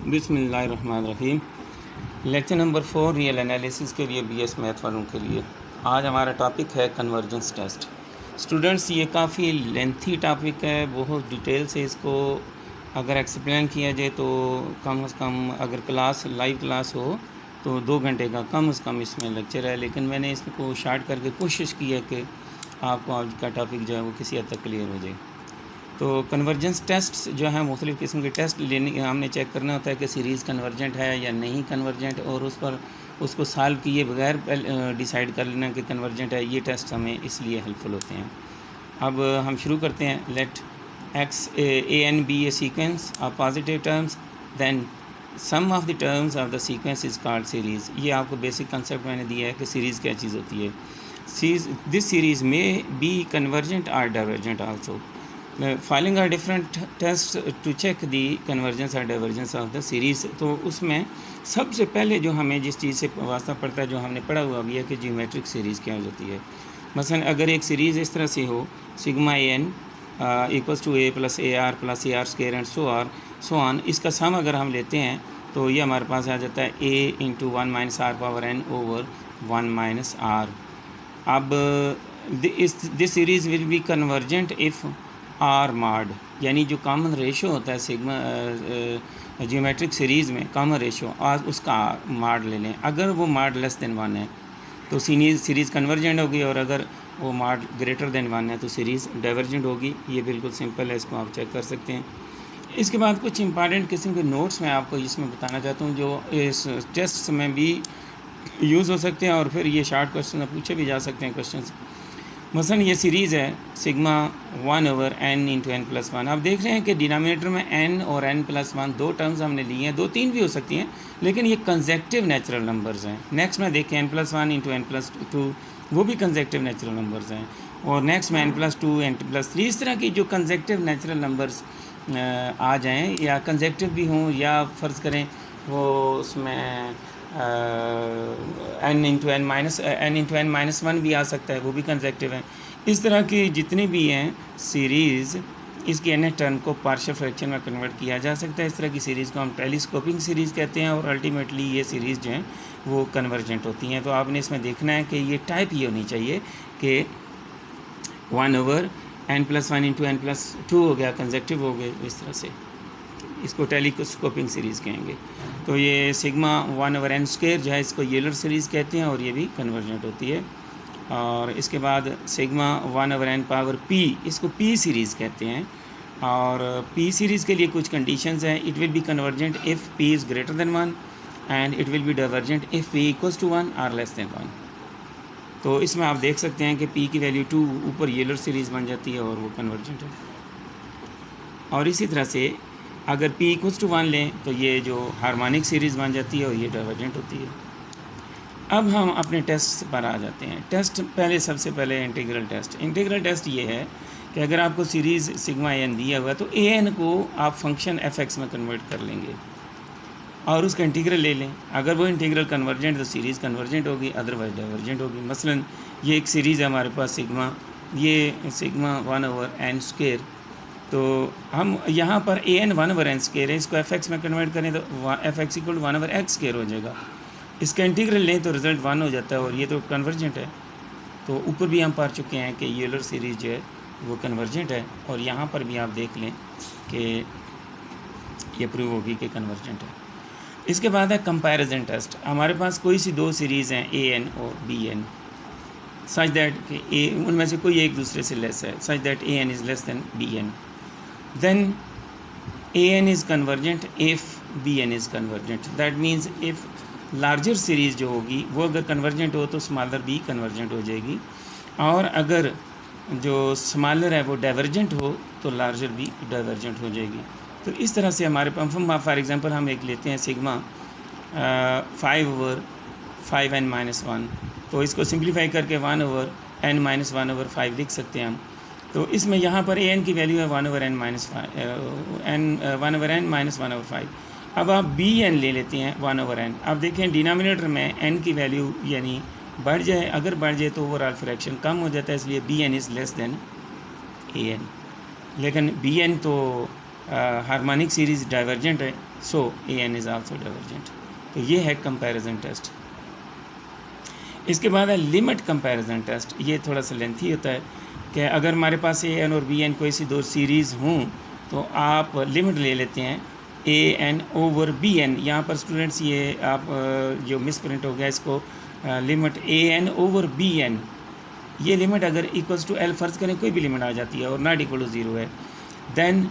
बिस्मिल्लाहिर्रहमानिर्रहीम। Lecture number 4 real analysis के लिए बीएस मैथ वालों के लिए आज हमारा टॉपिक है कन्वर्जेंस टेस्ट। स्टूडेंट्स, ये काफ़ी लेंथी टॉपिक है, बहुत डिटेल से इसको अगर एक्सप्लेन किया जाए तो कम से कम अगर क्लास लाइव क्लास हो तो 2 घंटे का कम से कम इसमें लेक्चर है, लेकिन मैंने इसको शार्ट करके कोशिश की है कि आपको आज का टॉपिक जो है वो किसी हद तक क्लियर हो जाए। तो कन्वर्जेंस टेस्ट जो है मुख्तलिफ़ किस्म के टेस्ट लेने हमने चेक करना होता है कि सीरीज़ कन्वर्जेंट है या नहीं कन्वर्जेंट, और उस पर उसको सॉल्व किए बगैर डिसाइड कर लेना कि कन्वर्जेंट है। ये टेस्ट हमें इसलिए हेल्पफुल होते हैं। अब हम शुरू करते हैं। Let x a n b a sequence of positive terms, then sum of the terms of the sequence is called series. ये आपको बेसिक कंसेप्ट मैंने दिया है कि सीरीज़ क्या चीज़ होती है। दिस सीरीज़ में बी कन्वर्जेंट और divergent also. Filing are different test to check the convergence और डाइवर्जेंस ऑफ द सीरीज़। तो उसमें सबसे पहले जो हमें जिस चीज़ से वास्ता पड़ता है, जो हमने पढ़ा हुआ भी है कि ज्योमेट्रिक सीरीज़ क्या होती है। मसलन अगर एक सीरीज़ इस तरह से हो, sigma a n equals to a plus a r square and so on, इसका सम अगर हम लेते हैं तो ये हमारे पास आ जाता है a into 1 minus r power n over 1 minus r. अब this series will be convergent if r mod, यानी जो कॉमन रेशो होता है सिग्मा ज्योमेट्रिक सीरीज़ में कॉमन रेशो, आज उसका माड ले लें। अगर वो माड लेस देन 1 है तो सीरीज़ कन्वर्जेंट होगी, और अगर वो माड ग्रेटर देन 1 है तो सीरीज़ डाइवर्जेंट होगी। ये बिल्कुल सिंपल है, इसको आप चेक कर सकते हैं। इसके बाद कुछ इंपॉर्टेंट किस्म के नोट्स मैं आपको इसमें बताना चाहता हूँ जो इस टेस्ट में भी यूज़ हो सकते हैं, और फिर ये शार्ट क्वेश्चन पूछे भी जा सकते हैं क्वेश्चन। मसलन ये सीरीज़ है sigma 1 over n into n plus 1। आप देख रहे हैं कि डिनोमिनेटर में एन और एन प्लस 1 दो टर्म्स हमने लिए हैं, 2-3 भी हो सकती हैं, लेकिन ये कंसेक्टिव नेचुरल नंबर्स हैं। नेक्स्ट में देखें n plus 1 into n plus 2, वो भी कंसेक्टिव नेचुरल नंबर्स हैं। और नेक्स्ट में एन प्लस 2 एन प्लस 3, इस तरह की जो कंसेक्टिव नेचुरल नंबर्स आ जाएँ या कंसेक्टिव भी हों, या फ़र्ज़ करें वो उसमें एन इंटू एन माइनस 1 भी आ सकता है, वो भी कंसेक्टिव है। इस तरह की जितनी भी हैं सीरीज़, इसकी एन टर्म को पार्शियल फ्रैक्शन में कन्वर्ट किया जा सकता है। इस तरह की सीरीज़ को हम टेलीस्कोपिंग सीरीज़ कहते हैं, और अल्टीमेटली ये सीरीज़ जो हैं वो कन्वर्जेंट होती हैं। तो आपने इसमें देखना है कि ये टाइप ये होनी चाहिए कि 1 over n plus 1 into n plus 2 हो गया, कंसेक्टिव हो गए, इस तरह से इसको टेलीस्कोपिंग सीरीज़ कहेंगे। तो ये सिग्मा 1 ओवर एन स्क्वायर जो है इसको यूलर सीरीज़ कहते हैं, और ये भी कन्वर्जेंट होती है। और इसके बाद sigma 1 over n power p, इसको पी सीरीज़ कहते हैं। और पी सीरीज़ के लिए कुछ कंडीशंस हैं। It will be convergent if p is greater than 1, and it will be divergent if p equals to 1 और लेस देन 1। तो इसमें आप देख सकते हैं कि पी की वैल्यू 2 ऊपर यूलर सीरीज़ बन जाती है और वो कन्वर्जेंट है। और इसी तरह से अगर p इक्वल्स टू 1 लें तो ये जो हार्मोनिक सीरीज़ बन जाती है और ये डाइवर्जेंट होती है। अब हम अपने टेस्ट पर आ जाते हैं। टेस्ट पहले सबसे पहले इंटीग्रल टेस्ट ये है कि अगर आपको सीरीज़ सिग्मा एन दिया हुआ है तो ए एन को आप फंक्शन एफ एक्स में कन्वर्ट कर लेंगे और उसका इंटीग्रल ले लें। अगर वो इंटीग्रल कन्वर्जेंट तो सीरीज़ कन्वर्जेंट होगी, अदरवाइज डाइवर्जेंट होगी। मसलन ये एक सीरीज़ है हमारे पास सिग्मा 1 ओवर एन स्क्वायर, तो हम यहाँ पर A N 1 over n square है, इसको एफ एक्स में कन्वर्ट करें तो F x equal 1 over x square हो जाएगा। इसका इंटीग्रल लें तो रिज़ल्ट 1 हो जाता है, और ये तो कन्वर्जेंट है। तो ऊपर भी हम पढ़ चुके हैं कि यूलर सीरीज़ जो है वो कन्वर्जेंट है, और यहाँ पर भी आप देख लें कि ये प्रूव होगी कि कन्वर्जेंट है। इसके बाद है कंपैरिजन टेस्ट। हमारे पास कोई सी दो सीरीज़ हैं ए एन और बी एन, सच दैट कि ए उनमें से कोई एक दूसरे से लेस है, such that a n is less than b n. then an is convergent if bn is convergent, that means if larger series जो होगी वो अगर convergent हो तो smaller b convergent हो जाएगी, और अगर जो smaller है वो divergent हो तो larger b divergent हो जाएगी। तो इस तरह से हमारे पास फॉर एग्जांपल हम एक लेते हैं सिग्मा 5 ओवर 5n माइनस 1, तो इसको सिंप्लीफाई करके 1 ओवर n माइनस 1 ओवर 5 लिख सकते हैं हम। तो इसमें यहाँ पर ए एन की वैल्यू है 1 ओवर n माइनस 1 ओवर 5। अब आप बी एन ले लेते हैं 1 ओवर n। अब देखें डिनोमिनेटर में n की वैल्यू यानी बढ़ जाए, अगर बढ़ जाए तो ओवरऑल फ्रैक्शन कम हो जाता है, इसलिए b n is less than a n. लेकिन बी एन तो हार्मोनिक सीरीज़ डाइवर्जेंट है, so a n is also divergent. तो ये है कंपैरिजन टेस्ट। इसके बाद है लिमिट कंपैरिजन टेस्ट। ये थोड़ा सा लेंथी होता है कि अगर हमारे पास ए एन और बी एन कोई सी दो सीरीज़ हों तो आप लिमिट ले लेते हैं A N over B N. यहाँ पर स्टूडेंट्स ये आप जो मिस प्रिंट हो गया इसको limit A N over B N, ये लिमिट अगर इक्वल्स टू एल फ़र्ज़ करें कोई भी लिमिट आ जाती है और नॉट इक्वल टू ज़ीरो है, देन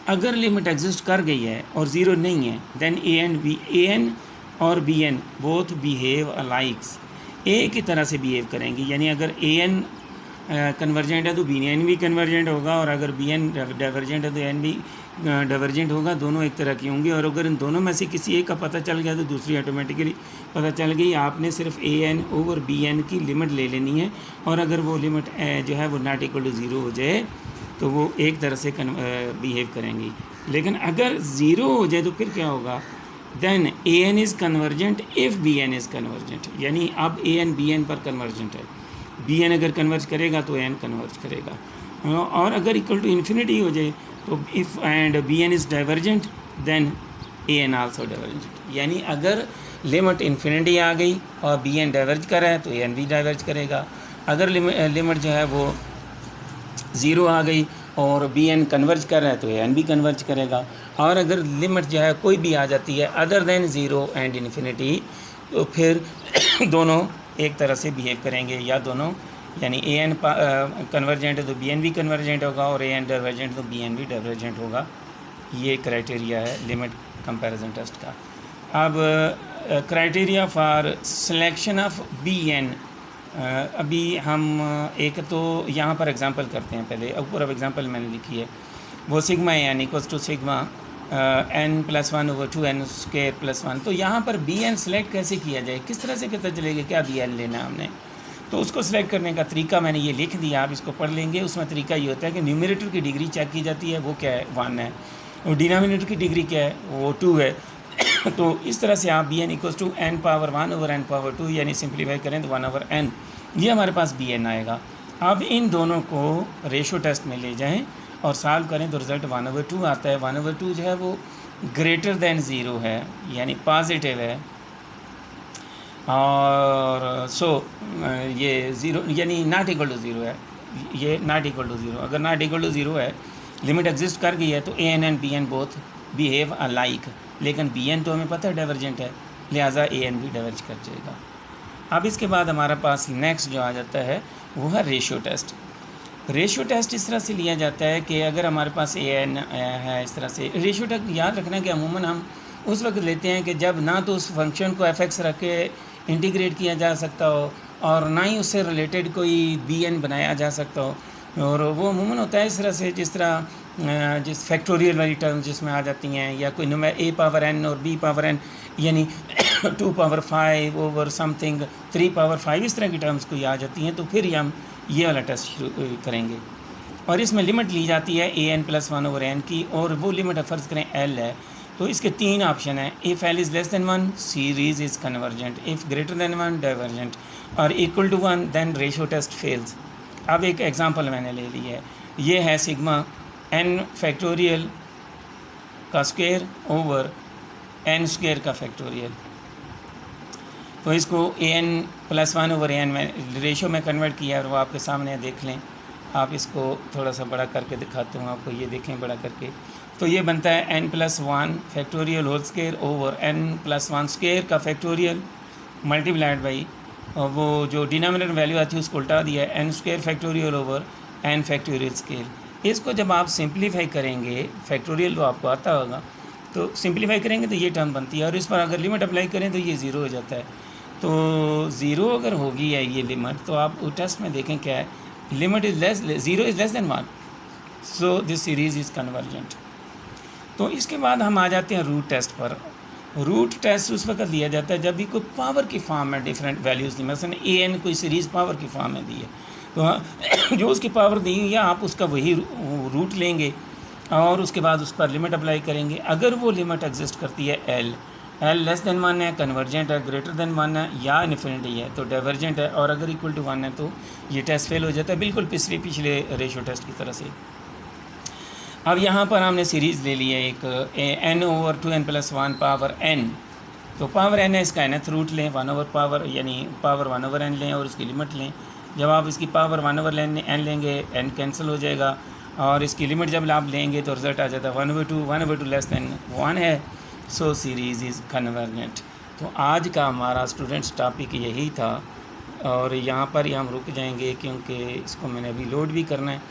अगर लिमिट एग्जिस्ट कर गई है और ज़ीरो नहीं है, देन ए एन और बी एन बोथ बिहेव अलाइक्स, ए की तरह से बिहेव करेंगी। यानी अगर ए एन कन्वर्जेंट है तो बी एन भी कन्वर्जेंट होगा, और अगर बी एन डाइवर्जेंट है तो एन भी डाइवर्जेंट होगा। दोनों एक तरह की होंगी, और अगर इन दोनों में से किसी एक का पता चल गया तो दूसरी ऑटोमेटिकली पता चल गई। आपने सिर्फ A N over B N की लिमिट ले लेनी है, और अगर वो लिमिट जो है वो नॉट इक्वल टू ज़ीरो हो जाए तो वो एक तरह से बिहेव करेंगी। लेकिन अगर ज़ीरो हो जाए तो फिर क्या होगा, then a n is convergent if b n is convergent. यानी अब ए एन बी एन पर कन्वर्जेंट है, बी एन अगर कन्वर्ज करेगा तो ए एन कन्वर्ज करेगा। और अगर इक्वल टू इन्फिनिटी हो जाए तो if and b n is divergent then a n also divergent. यानी अगर लिमिट इन्फिनिटी आ गई और बी एन डाइवर्ज कर रहा है तो ए एन भी डाइवर्ज करेगा। अगर लिमिट जो है वो ज़ीरो आ गई और बी एन कन्वर्ज कर रहा है तो ए एन भी कन्वर्ज करेगा। और अगर लिमिट जो है कोई भी आ जाती है other than zero and infinity तो फिर दोनों एक तरह से बिहेव करेंगे, या दोनों यानी ए एन कन्वर्जेंट है तो बी एन भी कन्वर्जेंट होगा, और ए एन डाइवर्जेंट तो बी एन भी डाइवर्जेंट होगा। ये क्राइटेरिया है लिमिट कंपैरिजन टेस्ट का। अब criteria for selection of b n, अभी हम एक तो यहाँ पर एग्जांपल करते हैं। पहले ऊपर अब एग्जांपल मैंने लिखी है, वो sigma n equals to sigma n plus one over two n square plus one. तो यहाँ पर बी एन सेलेक्ट कैसे किया जाए, किस तरह से पता चलेगा क्या बी एन लेना है हमने। तो उसको सिलेक्ट करने का तरीका मैंने ये लिख दिया, आप इसको पढ़ लेंगे। उसमें तरीका ये होता है कि न्यूमरेटर की डिग्री चेक की जाती है, वो क्या है, 1 है, और डिनोमिनेटर की डिग्री क्या है, वो 2 है। तो इस तरह से आप b n equals to n power 1 over n power 2 यानी सिंप्लीफाई करें तो 1 ओवर एन, ये हमारे पास बी एन आएगा। अब इन दोनों को रेशो टेस्ट में ले जाएं और सॉल्व करें तो रिज़ल्ट 1 ओवर 2 आता है। 1 ओवर 2 जो है वो ग्रेटर दैन ज़ीरो है, यानी पॉजिटिव है, और ये ज़ीरो यानी नॉट इक्वल टू ज़ीरो है, ये नॉट इक्वल टू ज़ीरो। अगर नॉट इक्वल टू ज़ीरो है, लिमिट एग्जिस्ट कर गई है तो a n and b n both behave alike, लेकिन बी एन तो हमें पता है डाइवर्जेंट है, लिहाजा ए एन भी डाइवर्ज कर जाएगा। अब इसके बाद हमारे पास नेक्स्ट जो आ जाता है वो है रेशियो टेस्ट। रेशियो टेस्ट इस तरह से लिया जाता है कि अगर हमारे पास ए एन है, इस तरह से रेशियो टेस्ट याद रखना कि अमूमन हम उस वक्त लेते हैं कि जब ना तो उस फंक्शन को एफ एक्स रख के इंटीग्रेट किया जा सकता हो और ना ही उससे रिलेटेड कोई बी एन बनाया जा सकता हो, और वो अमूमन होता है इस तरह से जिस तरह जिस फैक्टोरियल वाली टर्म जिसमें आ जाती हैं, या कोई नंबर ए पावर एन और बी पावर एन यानी 2 पावर 5 ओवर समथिंग 3 पावर 5, इस तरह की टर्म्स कोई आ जाती हैं तो फिर हम ये वाला टेस्ट शुरू करेंगे। और इसमें लिमिट ली जाती है ए एन प्लस 1 ओवर एन की, और वो लिमिट फ़र्ज़ करें एल है। तो इसके 3 ऑप्शन हैं, if l is less than 1 series is convergent, if greater than 1 divergent, और equal to 1 then ratio test fails. अब एक एग्जांपल मैंने ले ली है, ये है सिग्मा एन फैक्टोरियल का स्क्वायर ओवर एन स्क्वायर का फैक्टोरियल। तो इसको a n plus 1 over a n में रेशो में कन्वर्ट किया और वो आपके सामने देख लें। आप इसको थोड़ा सा बड़ा करके दिखाता हूँ आपको, ये देखें बड़ा करके। तो ये बनता है n plus 1 factorial whole square over n plus 1 square का फैक्टोरियल मल्टीप्लाइड बाई, और वो जो डिनोमिनेटर वैल्यू आती है उसको उल्टा दिया है, n square factorial over n factorial square. इसको जब आप सिंप्लीफाई करेंगे, फैक्टोरियल तो आपको आता होगा, तो सिंप्लीफाई करेंगे तो ये टर्म बनती है, और इस पर अगर लिमिट अप्लाई करें तो ये ज़ीरो हो जाता है। तो ज़ीरो अगर होगी है ये लिमिट, तो आप टेस्ट में देखें क्या है, limit is less, zero is less than 1, so this series is convergent. तो इसके बाद हम आ जाते हैं रूट टेस्ट पर। रूट टेस्ट उस वक्त दिया जाता है जब भी कोई पावर की फॉर्म में डिफरेंट वैल्यूज़ दी, मसलन ए एन कोई सीरीज़ पावर की फॉर्म में दी है, तो जो उसकी पावर दी है आप उसका वही रूट लेंगे और उसके बाद उस पर लिमिट अप्लाई करेंगे। अगर वो लिमिट एग्जिस्ट करती है एल लेस देन 1 है, कन्वर्जेंट है, ग्रेटर देन 1 है या इन्फिनिटी है तो डाइवर्जेंट है, और अगर इक्वल टू 1 है तो ये टेस्ट फेल हो जाता है, बिल्कुल पिछले रेशियो टेस्ट की तरह से। अब यहाँ पर हमने सीरीज़ ले ली है एक n/2n+1 पावर n। तो पावर n है, इसका nth रूट लें, 1/पावर यानी पावर 1/n लें और इसकी लिमिट लें। जब आप इसकी पावर 1/n लेंगे n कैंसिल हो जाएगा और इसकी लिमिट जब आप लेंगे तो रिज़ल्ट आ जाता है 1/2, 1/2 लेस दैन 1 है। सो सीरीज़ इज़ कन्वर्जेंट। तो आज का हमारा स्टूडेंट्स टॉपिक यही था और यहाँ पर ही हम रुक जाएंगे क्योंकि इसको मैंने अभी लोड भी करना है।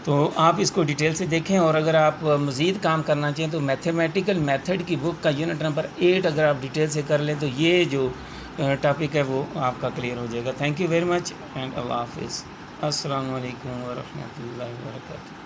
तो आप इसको डिटेल से देखें और अगर आप मज़ीद काम करना चाहें तो मैथमेटिकल मेथड की बुक का यूनिट नंबर 8 अगर आप डिटेल से कर लें तो ये जो टॉपिक है वो आपका क्लियर हो जाएगा। Thank you very much and अल्लाह हाफिज़। अस्सलामु अलैकुम व रहमतुल्लाहि व बरकातुहू।